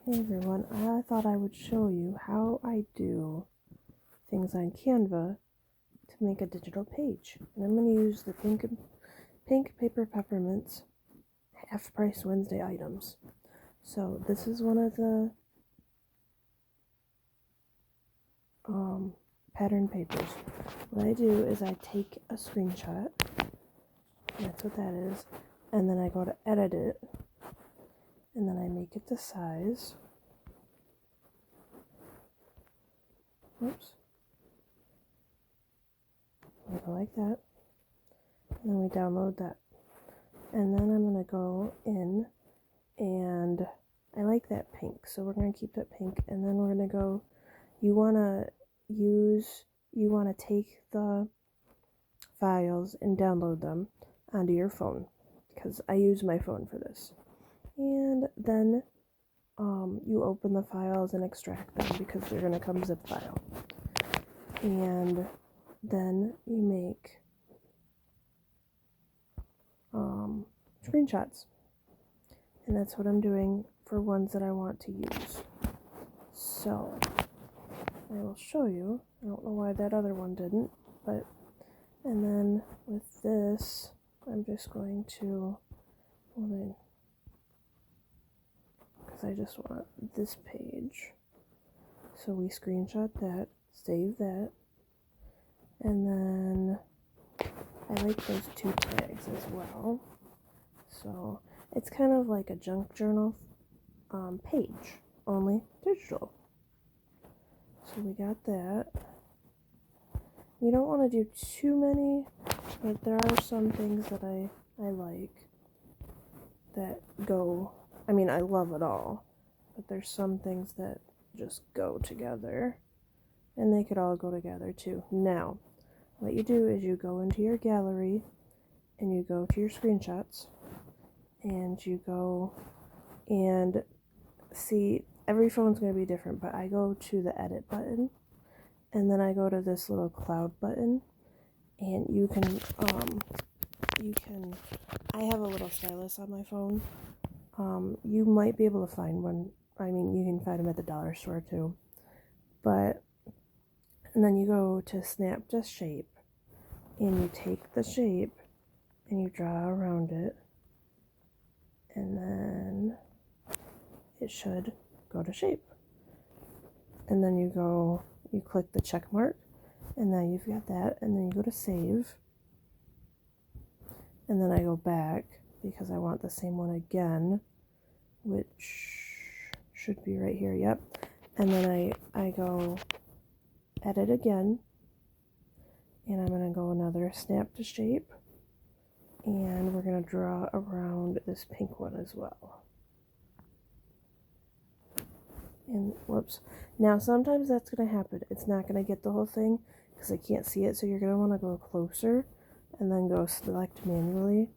Hey everyone, I thought I would show you how I do things on Canva to make a digital page. And I'm going to use the pink paper Peppermints half price Wednesday items. So this is one of the pattern papers. What I do is I take a screenshot, that's what that is, and then I go to edit it, and then I make it the size. Oops. We go like that, and then we download that. And then I'm going to go in, and I like that pink, so we're going to keep that pink. And then we're going to go, you want to take the files and download them onto your phone, because I use my phone for this. And then you open the files and extract them, because they're going to come zip file. And then you make screenshots, and that's what I'm doing for ones that I want to use. So I will show you. I don't know why that other one didn't, but and then with this I'm just going to because I just want this page, so we screenshot that, save that, and then I like those two tags as well. So it's kind of like a junk journal page, only digital. So we got that. You don't want to do too many, but there are some things that I like that go, I mean, I love it all, but there's some things that just go together, and they could all go together too. Now, what you do is you go into your gallery, and you go to your screenshots, and you go and see, every phone's going to be different, but I go to the edit button, and then I go to this little cloud button, and you can I have a little stylus on my phone. You might be able to find one. I mean, you can find them at the dollar store too. But, and then you go to snap to shape, and you take the shape and you draw around it, and then it should go to shape. And then you click the check mark, and now you've got that, and then you go to save, and then I go back because I want the same one again, which should be right here, yep. And then I go edit again, and I'm going to go another snap to shape, and we're going to draw around this pink one as well. And whoops. Now sometimes that's going to happen. It's not going to get the whole thing because I can't see it, so you're going to want to go closer and then go select manually,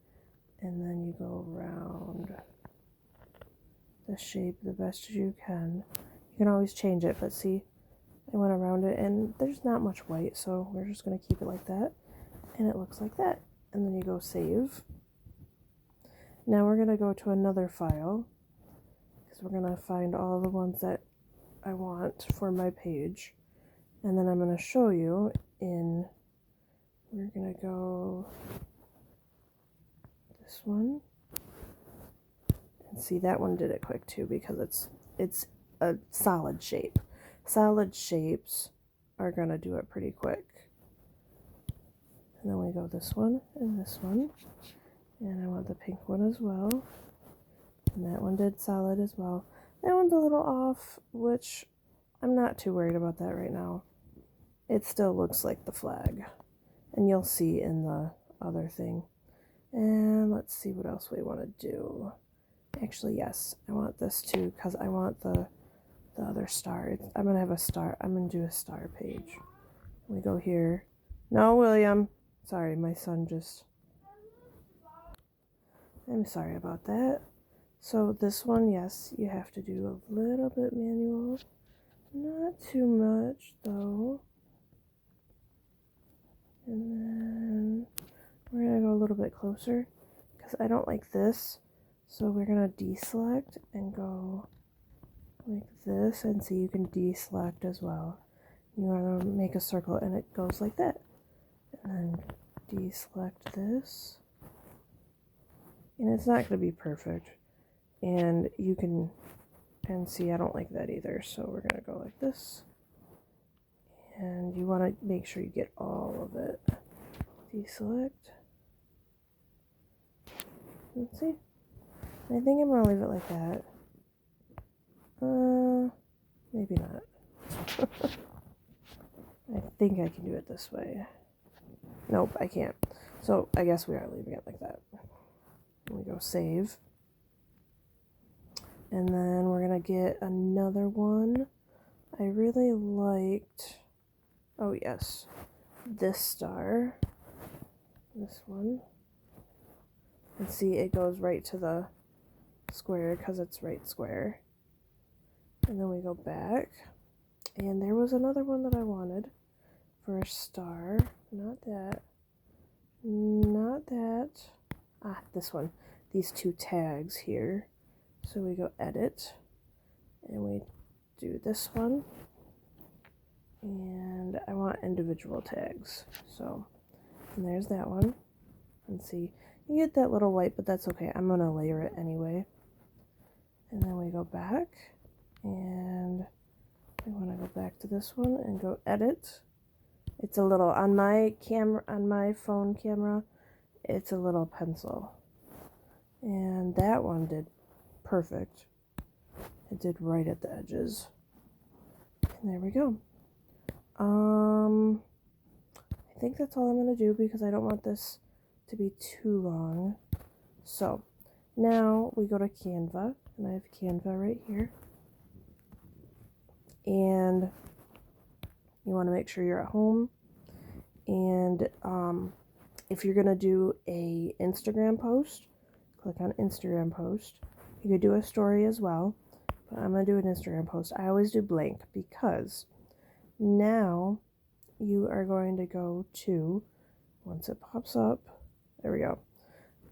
and then you go around the shape the best as you can. You can always change it, but see, I went around it and there's not much white, so we're just going to keep it like that, and it looks like that. And then you go save. Now we're going to go to another file, because we're going to find all the ones that I want for my page, and then I'm going to show you in, we're going to go this one, and see, that one did it quick too, because it's a solid shape. Solid shapes are going to do it pretty quick. And then we go this one and this one, and I want the pink one as well, and that one did solid as well. That one's a little off, which I'm not too worried about that right now. It still looks like the flag, and you'll see in the other thing. And let's see what else we want to do. Actually, yes, I want this too, because I want the other star. I'm going to have a star. I'm going to do a star page. We go here. No, William. Sorry, my son just... I'm sorry about that. So this one, yes, you have to do a little bit manual. Not too much, though. And then we're going to go a little bit closer, because I don't like this. So we're going to deselect and go like this, and see, you can deselect as well. You want to make a circle and it goes like that. And then deselect this. And it's not going to be perfect. And you can, and see, I don't like that either. So we're going to go like this. And you want to make sure you get all of it. Deselect. Let's see. I think I'm going to leave it like that. Maybe not. I think I can do it this way. Nope, I can't. So I guess we are leaving it like that. We go save. And then we're going to get another one. I really liked, oh yes, this star. This one. And see, it goes right to the square because it's right square. And then we go back. And there was another one that I wanted for a star. Not that. Not that. Ah, this one. These two tags here. So we go edit. And we do this one. And I want individual tags. So, and there's that one. And see, you get that little white, but that's okay. I'm going to layer it anyway. And then we go back. And I want to go back to this one and go edit. It's a little, on my camera, on my phone camera, it's a little pencil. And that one did perfect. It did right at the edges. And there we go. I think that's all I'm going to do because I don't want this to be too long. So now we go to Canva, and I have Canva right here. And you want to make sure you're at home. And if you're going to do a Instagram post, click on Instagram post. You could do a story as well, but I'm going to do an Instagram post. I always do blank because now you are going to go to, once it pops up, there we go.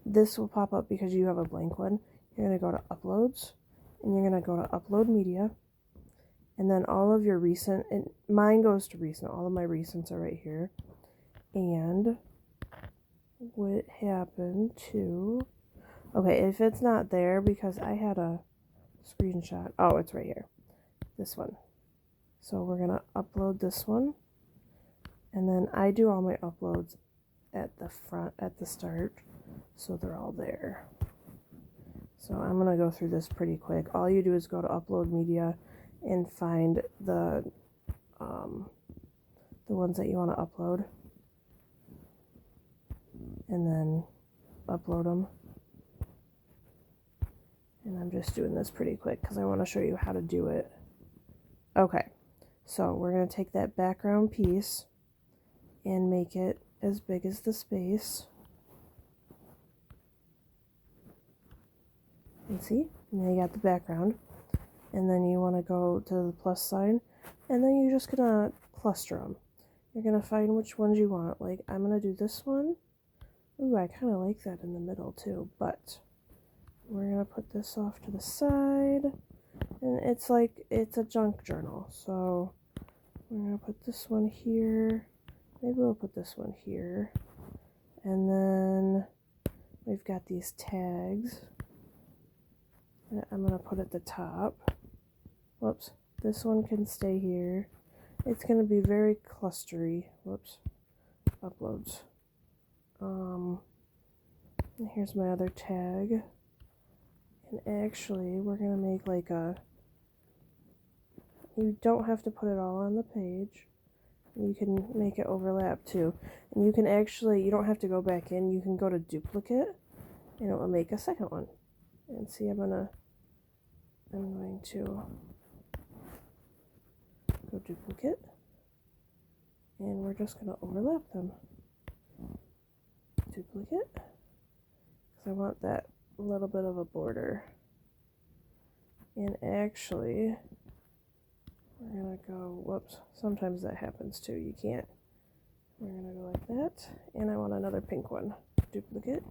This will pop up because you have a blank one. You're going to go to uploads, and you're going to go to upload media. And then all of your recent, and mine goes to recent, all of my recents are right here. And what happened to, okay, if it's not there, because I had a screenshot, oh, it's right here, this one. So we're going to upload this one. And then I do all my uploads at the front, at the start, so they're all there. So I'm going to go through this pretty quick. All you do is go to upload media and find the ones that you want to upload, and then upload them. And I'm just doing this pretty quick because I want to show you how to do it. Okay, so we're going to take that background piece and make it as big as the space. And see, now you got the background. And then you want to go to the plus sign, and then you're just going to cluster them. You're going to find which ones you want. Like, I'm going to do this one. Ooh, I kind of like that in the middle too, but we're going to put this off to the side. And it's like, it's a junk journal. So we're going to put this one here. Maybe we'll put this one here. And then we've got these tags that I'm going to put at the top. Whoops, this one can stay here. It's going to be very clustery. Whoops, uploads. And here's my other tag. And actually, we're going to make like a, you don't have to put it all on the page. You can make it overlap too. And you can actually, you don't have to go back in. You can go to duplicate, and it will make a second one. And see, I'm going to go duplicate, and we're just going to overlap them. Duplicate, because I want that little bit of a border. And actually, we're going to go, whoops, sometimes that happens too, you can't. We're going to go like that, and I want another pink one. Duplicate,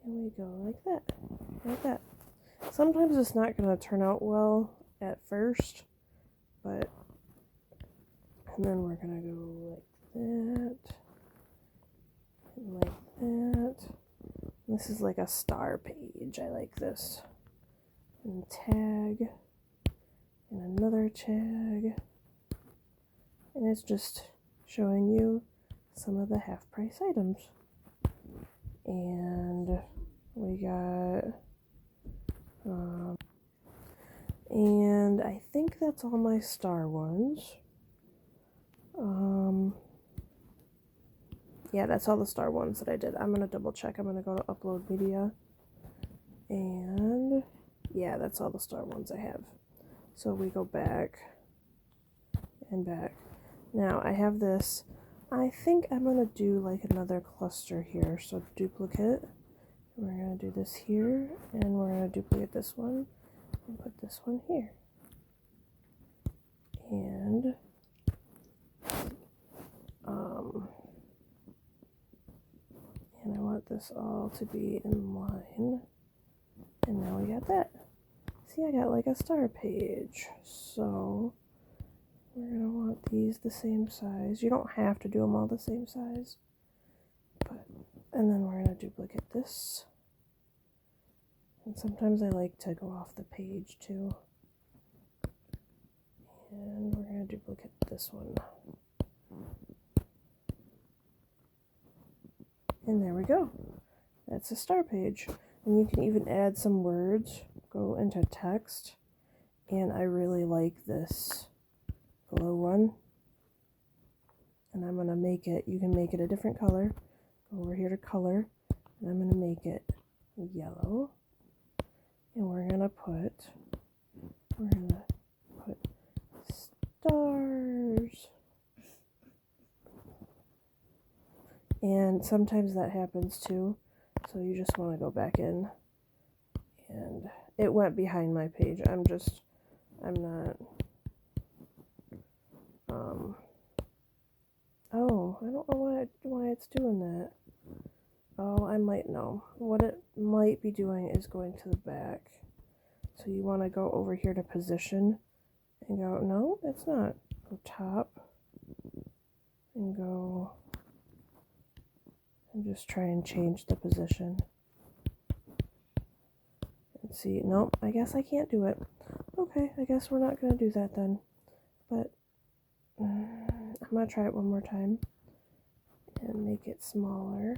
and we go like that, like that. Sometimes it's not going to turn out well at first, but, and then we're gonna go like that, and like that. This is like a star page. I like this. And tag, and another tag, and it's just showing you some of the half price items. And we got, and I think that's all my star ones. Yeah, that's all the star ones that I did. I'm gonna double check. I'm gonna go to upload media, and yeah, that's all the star ones I have. So we go back and back. Now I have this. I think I'm gonna do like another cluster here. So duplicate. We're gonna do this here, and we're gonna duplicate this one and put this one here. And I want this all to be in line. And now we got that. See, I got like a star page. So we're gonna want these the same size. You don't have to do them all the same size. But, and then we're gonna duplicate this. And sometimes I like to go off the page too. And we're gonna duplicate this one. And there we go. That's a star page. And you can even add some words. Go into text. And I really like this glow one. And I'm going to make it, you can make it a different color. Go over here to color. And I'm going to make it yellow. And we're going to put stars. And sometimes that happens too, so you just want to go back in, and it went behind my page. I'm not, oh, I don't know why it's doing that. Oh, I might know. What it might be doing is going to the back. So you want to go over here to position, and go, no, it's not. Go top, and go, and just try and change the position. And see, nope, I guess I can't do it. Okay, I guess we're not going to do that then. But I'm going to try it one more time. And make it smaller.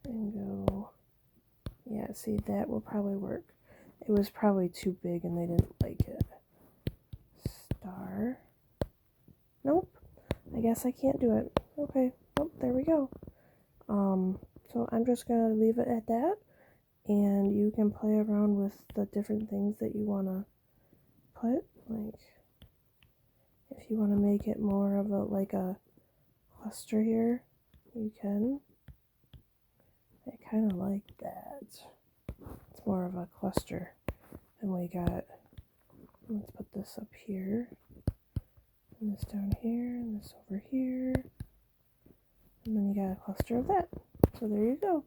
And go, yeah, see, that will probably work. It was probably too big and they didn't like it. Star. Nope, I guess I can't do it. Okay, oh, there we go. So I'm just going to leave it at that, and you can play around with the different things that you want to put, like if you want to make it more of a cluster here, you can. I kind of like that. It's more of a cluster. And we got, let's put this up here, and this down here, and this over here. And then you got a cluster of that. So there you go.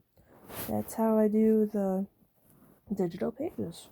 That's how I do the digital pages.